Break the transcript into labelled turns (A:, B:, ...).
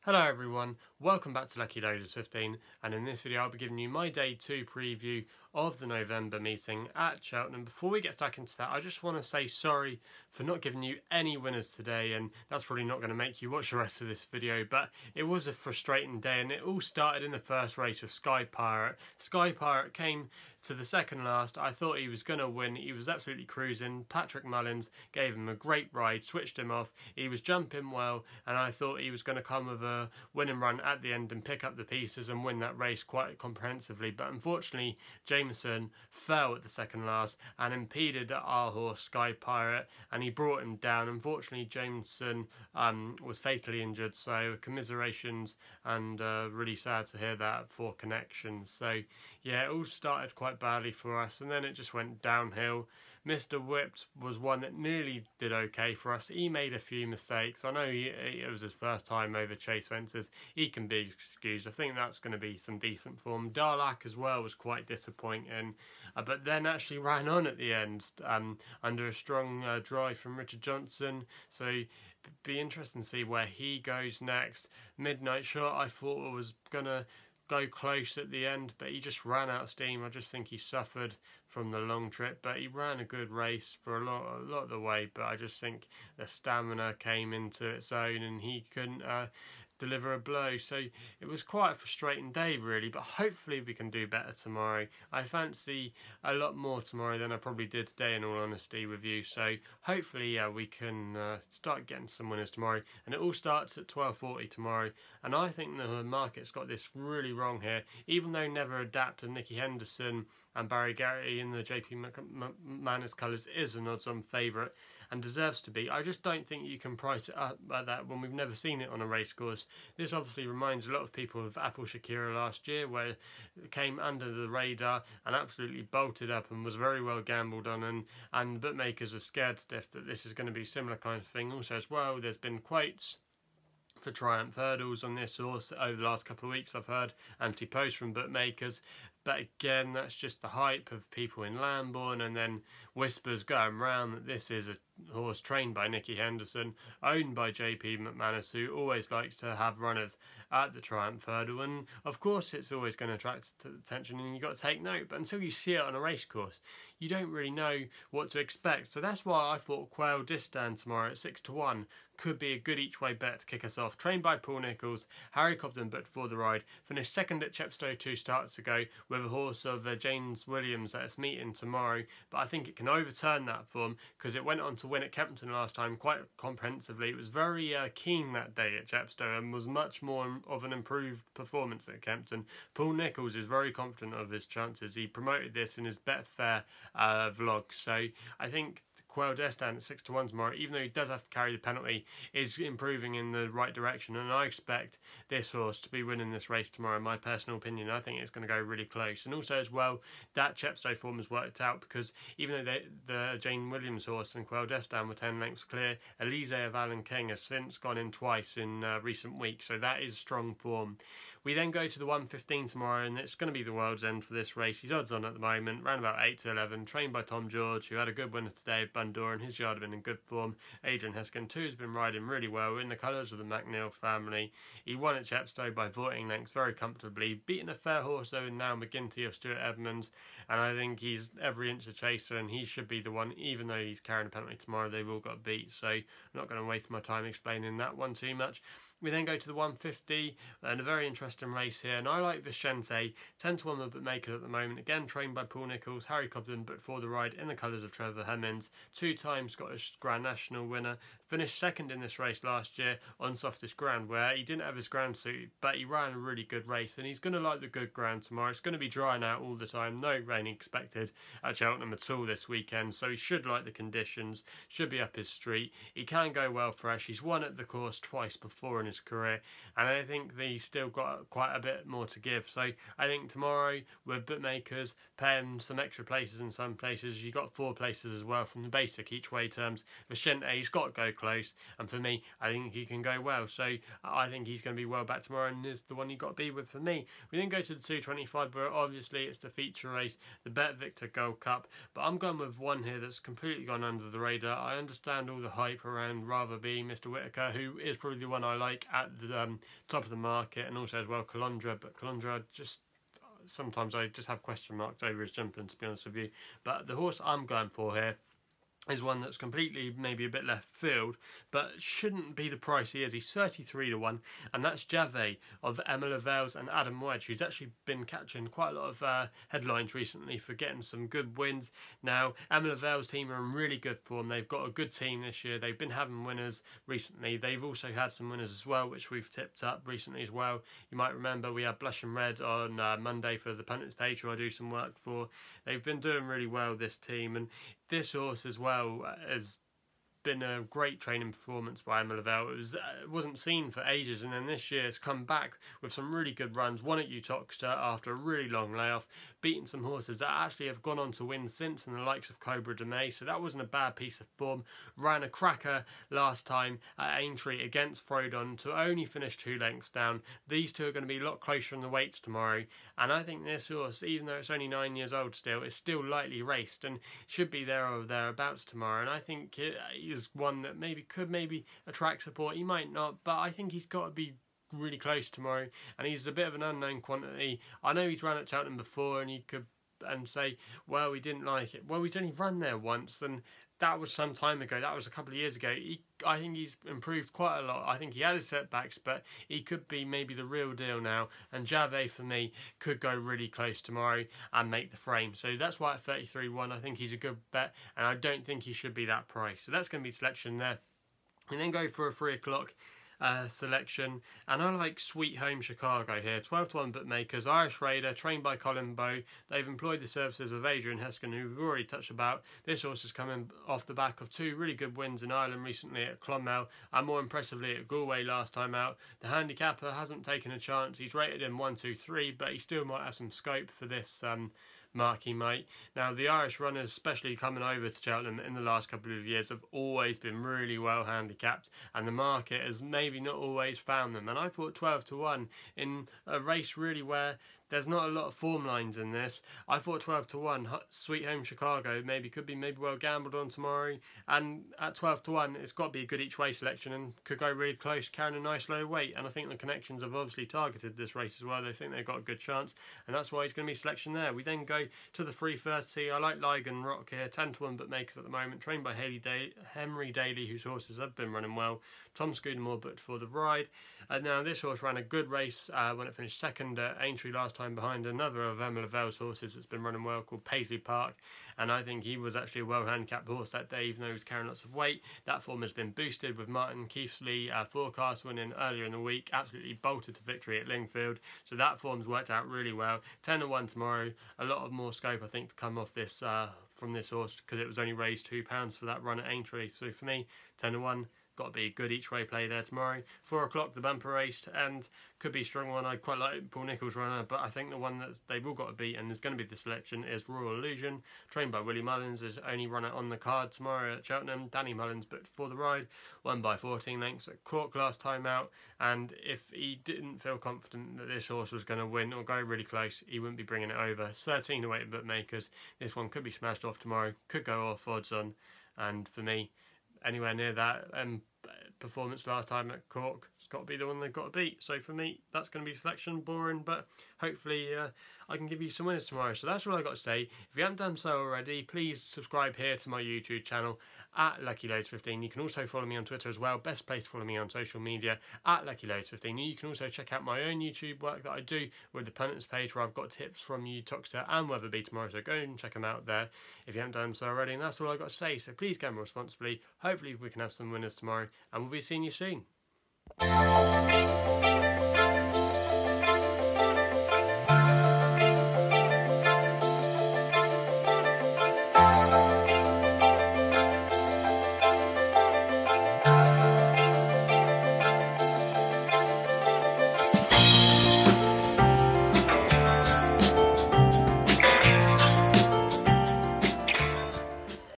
A: Hello everyone, welcome back to Lucky Loaders 15, and in this video I'll be giving you my day 2 preview of the November meeting at Cheltenham. Before we get stuck into that, I just want to say sorry for not giving you any winners today, and that's probably not going to make you watch the rest of this video, but it was a frustrating day, and it all started in the first race with Sky Pirate. Sky Pirate came to the second last. I thought he was going to win. He was absolutely cruising. Patrick Mullins gave him a great ride, switched him off. He was jumping well, and I thought he was going to come with a winning run at the end and pick up the pieces and win that race quite comprehensively. But unfortunately, Jameson fell at the second last and impeded our horse Sky Pirate, and he brought him down. Unfortunately, Jameson was fatally injured, so commiserations, and really sad to hear that for Connections. So yeah, it all started quite badly for us, and then it just went downhill. Mr. Whipped was one that nearly did okay for us. He made a few mistakes. I know it was his first time over Chase fences. He can be excused. I think that's going to be some decent form. Darlak as well was quite disappointing, but then actually ran on at the end under a strong drive from Richard Johnson. So be interesting to see where he goes next. Midnight Shot I thought was going to go close at the end, but he just ran out of steam. I just think he suffered from the long trip, but he ran a good race for a lot of the way, but I just think the stamina came into its own and he couldn't deliver a blow. So it was quite a frustrating day really, but hopefully we can do better tomorrow. I fancy a lot more tomorrow than I probably did today, in all honesty with you, so hopefully we can start getting some winners tomorrow. And it all starts at 12:40 tomorrow, and I think the market's got this really wrong here. Even though Never Adapt and Nicky Henderson and Barry Garrity in the JP Manners colours is an odds-on favourite and deserves to be, I just don't think you can price it up like that when we've never seen it on a racecourse. This obviously reminds a lot of people of Apple Shakira last year, where it came under the radar and absolutely bolted up and was very well gambled on, and bookmakers are scared stiff that this is going to be a similar kind of thing. Also as well, there's been quotes for Triumph Hurdles on this horse over the last couple of weeks. I've heard anti-post from bookmakers, but again, that's just the hype of people in Lambourne, and then whispers going round that this is a horse trained by Nicky Henderson, owned by JP McManus, who always likes to have runners at the Triumph Hurdle, and of course it's always going to attract attention and you've got to take note, but until you see it on a race course you don't really know what to expect. So that's why I thought Quel Destin tomorrow at 6-1 could be a good each way bet to kick us off. Trained by Paul Nicholls, Harry Cobden booked for the ride, finished second at Chepstow 2 starts ago with a horse of James Williams at its meeting tomorrow, but I think it can overturn that form because it went on to win at Kempton last time quite comprehensively. It was very keen that day at Chepstow and was much more of an improved performance at Kempton. Paul Nicholls is very confident of his chances. He promoted this in his Betfair vlog, so I think Quel Destin at 6-1 tomorrow, even though he does have to carry the penalty, is improving in the right direction, and I expect this horse to be winning this race tomorrow. In my personal opinion, I think it's going to go really close. And also as well, that Chepstow form has worked out, because even though the Jane Williams horse and Quel Destin were 10 lengths clear, Elise of Alan King has since gone in twice in recent weeks, so that is strong form. We then go to the 1:15 tomorrow, and it's going to be the world's end for this race. He's odds on at the moment, around about 8-11, trained by Tom George, who had a good winner today at Bundoran. His yard have been in good form. Adrian Heskin too has been riding really well in the colours of the McNeil family. He won at Chepstow by 14 lengths very comfortably, beating a fair horse though in now McGinty of Stuart Edmonds, and I think he's every inch a chaser, and he should be the one. Even though he's carrying a penalty tomorrow, they will got beat, so I'm not going to waste my time explaining that one too much. We then go to the 150, and a very interesting race here, and I like Vicente, 10-1 with bookmakers at the moment, again trained by Paul Nicholls, Harry Cobden booked for the ride in the colours of Trevor Hemmings, 2-time Scottish Grand National winner, finished second in this race last year on softest ground, where he didn't have his ground suit, but he ran a really good race, and he's going to like the good ground tomorrow. It's going to be drying out all the time, no rain expected at Cheltenham at all this weekend, so he should like the conditions, should be up his street. He can go well fresh. He's won at the course twice before in his career, and I think he's still got quite a bit more to give. So I think tomorrow with bookmakers paying some extra places in some places, you got 4 places as well from the basic each way terms. Vicente, he's got to go close, and for me, I think he can go well. So I think he's going to be well back tomorrow, and is the one you got to be with for me. We then go to the 225, where obviously it's the feature race, the Bet Victor Gold Cup, but I'm going with one here that's completely gone under the radar. I understand all the hype around Rather Be Mr. Whitaker, who is probably the one I like at the top of the market, and also as well Calondra, but Calondra just sometimes I just have question marks over his jumping, to be honest with you. But the horse I'm going for here is one that's completely maybe a bit left field, but shouldn't be the price he is. He's 33 to 1, and that's Javert of Emma Lavelles and Adam Wedge, who's actually been catching quite a lot of headlines recently for getting some good wins. Now, Emma Lavelles' team are in really good form. They've got a good team this year. They've been having winners recently. They've also had some winners as well, which we've tipped up recently as well. You might remember we had Blush and Red on Monday for the punters page, who I do some work for. They've been doing really well, this team, and this horse as well has been a great training performance by Emma Lavelle. It wasn't seen for ages, and then this year it's come back with some really good runs. Won at Uttoxeter after a really long layoff, beating some horses that actually have gone on to win since, and the likes of Cobra de May, so that wasn't a bad piece of form. Ran a cracker last time at Aintree against Frodon to only finish 2 lengths down. These two are going to be a lot closer in the weights tomorrow, and I think this horse, even though it's only 9 years old still, is still lightly raced and should be there or thereabouts tomorrow. And I think it is one that could attract support. He might not, but I think he's got to be really close tomorrow, and he's a bit of an unknown quantity. I know he's run at Cheltenham before, and you could say, well, we didn't like it. Well, he's only run there once, and that was some time ago. That was a couple of years ago. I think he's improved quite a lot. I think he had his setbacks, but he could be maybe the real deal now. And Javert, for me, could go really close tomorrow and make the frame. So that's why at 33-1, I think he's a good bet, and I don't think he should be that price. So that's going to be selection there. And then go for a 3 o'clock selection, and I like Sweet Home Chicago here. 12 to 1 bookmakers. Irish Raider, trained by Colin Bowe. They've employed the services of Adrian Heskin, who we've already touched about. This horse is coming off the back of 2 really good wins in Ireland recently at Clonmel, and more impressively at Galway last time out. The handicapper hasn't taken a chance. He's rated in 1, 2, 3, but he still might have some scope for this marquee mate. Now, the Irish runners, especially coming over to Cheltenham in the last couple of years, have always been really well handicapped, and the market has maybe not always found them. And I thought 12 to 1 in a race really where there's not a lot of form lines in this. I thought 12 to 1, Sweet Home Chicago could be well gambled on tomorrow. And at 12 to 1, it's got to be a good each way selection and could go really close, carrying a nice low weight. And I think the connections have obviously targeted this race as well. They think they've got a good chance, and that's why he's going to be selection there. We then go to the 3:30. I like Lygon Rock here, 10 to 1 bookmakers at the moment, trained by Henry Daly, whose horses have been running well. Tom Scudamore booked for the ride. And now this horse ran a good race when it finished second at Aintree last time behind another of Emma Lavelle's horses that's been running well called Paisley Park, and I think he was actually a well handicapped horse that day, even though he was carrying lots of weight. That form has been boosted with Martin Keithley forecast winning earlier in the week, absolutely bolted to victory at Lingfield, so that form's worked out really well. 10 to 1 tomorrow, a lot of more scope I think to come off this from this horse, because it was only raised £2 for that run at Aintree. So for me, 10 to 1, got to be a good each way play there tomorrow. 4 o'clock, the bumper race, and could be a strong one. I quite like Paul Nicholls' runner, but I think the one that they've all got to beat, and is going to be the selection, is Royal Illusion, trained by Willie Mullins, is only runner on the card tomorrow at Cheltenham. Danny Mullins booked for the ride, won by 14 lengths at Cork last time out, and if he didn't feel confident that this horse was going to win or go really close, he wouldn't be bringing it over. 13 to 8 bookmakers. This one could be smashed off tomorrow, could go off odds on, and for me, anywhere near that performance last time at Cork, it's got to be the one they've got to beat. So for me, that's going to be selection. Boring, but hopefully I can give you some winners tomorrow. So that's all I've got to say. If you haven't done so already, please subscribe here to my YouTube channel at LuckyLoads15. You can also follow me on Twitter as well. Best place to follow me on social media at LuckyLoads15. You can also check out my own YouTube work that I do with the punters page, where I've got tips from Uttoxeter and Wetherby tomorrow. So go and check them out there if you haven't done so already. And that's all I've got to say. So please gamble responsibly. Hopefully we can have some winners tomorrow, and we'll be seeing you soon.